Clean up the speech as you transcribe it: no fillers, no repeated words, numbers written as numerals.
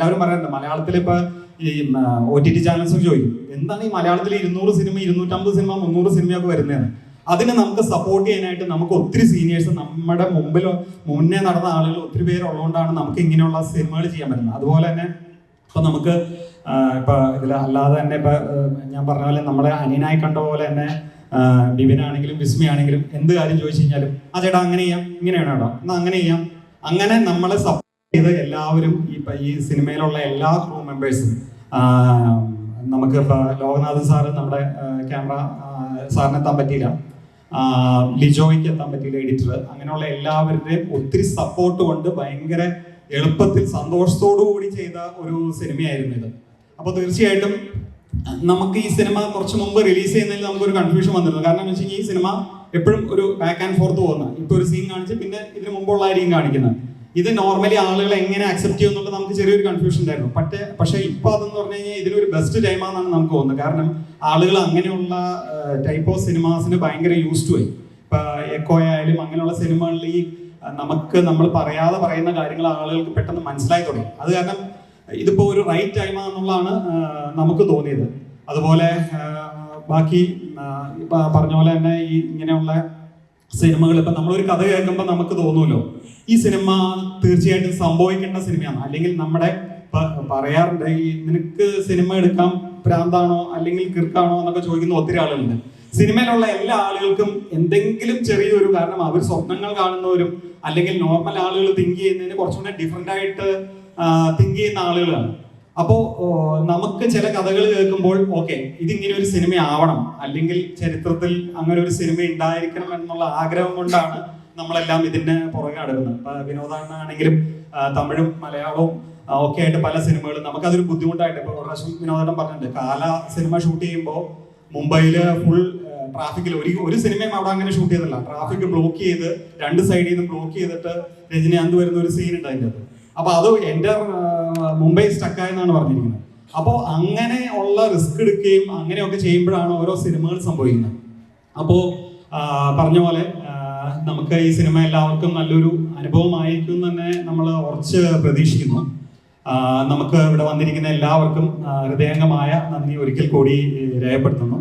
എല്ലാവരും പറയാറുണ്ട് മലയാളത്തിൽ ഇപ്പൊ ഈ OTT ചാനൽസ് ഒക്കെ ചോദിക്കും എന്താണ് ഈ മലയാളത്തിൽ 200 സിനിമ 250 സിനിമ 300 സിനിമയൊക്കെ വരുന്നതാണ്. അതിനെ നമുക്ക് സപ്പോർട്ട് ചെയ്യാനായിട്ട് നമുക്ക് ഒത്തിരി സീനിയേഴ്സ് നമ്മുടെ മുന്നേ നടന്ന ആളുകൾ ഒത്തിരി പേരുള്ളതുകൊണ്ടാണ് നമുക്ക് ഇങ്ങനെയുള്ള സിനിമകൾ ചെയ്യാൻ പറ്റുന്നത്. അതുപോലെ തന്നെ ഇപ്പൊ നമുക്ക് ഇപ്പൊ ഇതിൽ അല്ലാതെ തന്നെ ഇപ്പൊ ഞാൻ പറഞ്ഞ പോലെ നമ്മളെ അനിയനായി കണ്ട പോലെ തന്നെ ബിബിനാണെങ്കിലും വിസ്മയാണെങ്കിലും എന്ത് കാര്യം ചോദിച്ചു കഴിഞ്ഞാലും ആ ചേട്ടാ അങ്ങനെ ചെയ്യാം, ഇങ്ങനെയാണോ കേട്ടോ എന്നാ അങ്ങനെ ചെയ്യാം, അങ്ങനെ നമ്മളെ സപ്പോർട്ട് ചെയ്ത് എല്ലാവരും ഈ സിനിമയിലുള്ള എല്ലാ ക്രൂ മെമ്പേഴ്സും നമുക്ക് ഇപ്പൊ ലോകനാഥൻ സാറ് നമ്മുടെ ക്യാമറ സാറിനെത്താൻ പറ്റിയില്ല, ലിജോയ്ക്ക് എത്താൻ പറ്റിയില്ല എഡിറ്റർ, അങ്ങനെയുള്ള എല്ലാവരുടെയും ഒത്തിരി സപ്പോർട്ട് കൊണ്ട് ഭയങ്കര എളുപ്പത്തിൽ സന്തോഷത്തോടു കൂടി ചെയ്ത ഒരു സിനിമയായിരുന്നു ഇത്. അപ്പോൾ തീർച്ചയായിട്ടും നമുക്ക് ഈ സിനിമ കുറച്ച് മുമ്പ് റിലീസ് ചെയ്യുന്നതിൽ നമുക്കൊരു കൺഫ്യൂഷൻ വന്നിരുന്നു. കാരണം എന്ന് വെച്ചാൽ ഈ സിനിമ എപ്പോഴും ഒരു ബാക്ക് ആൻഡ് ഫോർത്ത് പോകുന്ന, ഇപ്പൊ ഒരു സീൻ കാണിച്ച് പിന്നെ ഇതിന് മുമ്പുള്ള ആയിരിക്കും കാണിക്കുന്നത്. ഇത് നോർമലി ആളുകൾ എങ്ങനെ അക്സെപ്റ്റ് ചെയ്യും എന്നുള്ളത് നമുക്ക് ചെറിയൊരു കൺഫ്യൂഷൻ ഉണ്ടായിരുന്നു. പക്ഷേ ഇപ്പൊ അതെന്ന് പറഞ്ഞു കഴിഞ്ഞാൽ ഇതിനൊരു ബെസ്റ്റ് ടൈമാണെന്നാണ് നമുക്ക് തോന്നുന്നത്. കാരണം ആളുകൾ അങ്ങനെയുള്ള ടൈപ്പ് ഓഫ് സിനിമാസിന് ഭയങ്കര യൂസ്ഡ് ആയി. ഇപ്പൊ എക്കോ ആയാലും അങ്ങനെയുള്ള സിനിമകളിൽ ഈ നമ്മൾ പറയാതെ പറയുന്ന കാര്യങ്ങൾ ആളുകൾക്ക് പെട്ടെന്ന് മനസ്സിലായി തുടങ്ങി. അത് കാരണം ഇതിപ്പോ ഒരു റൈറ്റ് ടൈമാണെന്നുള്ളതാണ് നമുക്ക് തോന്നിയത്. അതുപോലെ ബാക്കി പറഞ്ഞ പോലെ തന്നെ ഈ ഇങ്ങനെയുള്ള സിനിമകൾ ഇപ്പൊ നമ്മളൊരു കഥ കേൾക്കുമ്പോൾ നമുക്ക് തോന്നുമല്ലോ ഈ സിനിമ തീർച്ചയായിട്ടും സംഭവിക്കേണ്ട സിനിമയാണ്. അല്ലെങ്കിൽ നമ്മുടെ പറയാറുണ്ട് ഈ നിനക്ക് സിനിമ എടുക്കാൻ ഭ്രാന്താണോ അല്ലെങ്കിൽ കിർക്കാണോ എന്നൊക്കെ ചോദിക്കുന്ന ഒത്തിരി ആളുകളുണ്ട്. സിനിമയിലുള്ള എല്ലാ ആളുകൾക്കും എന്തെങ്കിലും ചെറിയൊരു, കാരണം അവർ സ്വപ്നങ്ങൾ കാണുന്നവരും അല്ലെങ്കിൽ നോർമൽ ആളുകൾ തിങ്ക് ചെയ്യുന്നതിന് കുറച്ചുകൂടെ ഡിഫറെന്റ് ആയിട്ട് തിങ്ക് ചെയ്യുന്ന ആളുകളാണ്. അപ്പോ നമുക്ക് ചില കഥകൾ കേൾക്കുമ്പോൾ ഓക്കെ ഇതിങ്ങനെ ഒരു സിനിമ ആവണം, അല്ലെങ്കിൽ ചരിത്രത്തിൽ അങ്ങനെ ഒരു സിനിമ ഉണ്ടായിരിക്കണം എന്നുള്ള ആഗ്രഹം കൊണ്ടാണ് നമ്മളെല്ലാം ഇതിന്റെ പുറകെ നടക്കുന്നത്. ഇപ്പൊ വിനോദാണെങ്കിലും തമിഴും മലയാളവും ഒക്കെ ആയിട്ട് പല സിനിമകളും നമുക്കതൊരു ബുദ്ധിമുട്ടായിട്ട്, ഇപ്പൊ ഒരു പ്രാവശ്യം വിനോദം പറഞ്ഞിട്ടുണ്ട്, കാല സിനിമ ഷൂട്ട് ചെയ്യുമ്പോൾ മുംബൈയില് ഫുൾ ട്രാഫിക്കിൽ ഒരു സിനിമയും അവിടെ അങ്ങനെ ഷൂട്ട് ചെയ്തില്ല. ട്രാഫിക് ബ്ലോക്ക് ചെയ്ത് രണ്ട് സൈഡിൽ നിന്ന് ബ്ലോക്ക് ചെയ്തിട്ട് രജനികാന്ത് വരുന്ന ഒരു സീൻ ഉണ്ട് അതിൻ്റെ അകത്ത്. അപ്പൊ അത് എൻ്റെ മുംബൈ സ്റ്റക്കായെന്നാണ് പറഞ്ഞിരിക്കുന്നത്. അപ്പോൾ അങ്ങനെ ഉള്ള റിസ്ക് എടുക്കുകയും അങ്ങനെയൊക്കെ ചെയ്യുമ്പോഴാണ് ഓരോ സിനിമകൾ സംഭവിക്കുന്നത്. അപ്പോൾ പറഞ്ഞ പോലെ നമുക്ക് ഈ സിനിമ എല്ലാവർക്കും നല്ലൊരു അനുഭവമായിരിക്കും എന്ന് തന്നെ നമ്മൾ ഉറച്ച് പ്രതീക്ഷിക്കുന്നു. നമുക്ക് ഇവിടെ വന്നിരിക്കുന്ന എല്ലാവർക്കും ഹൃദയംഗമായ നന്ദി ഒരിക്കൽ കൂടി രേഖപ്പെടുത്തുന്നു.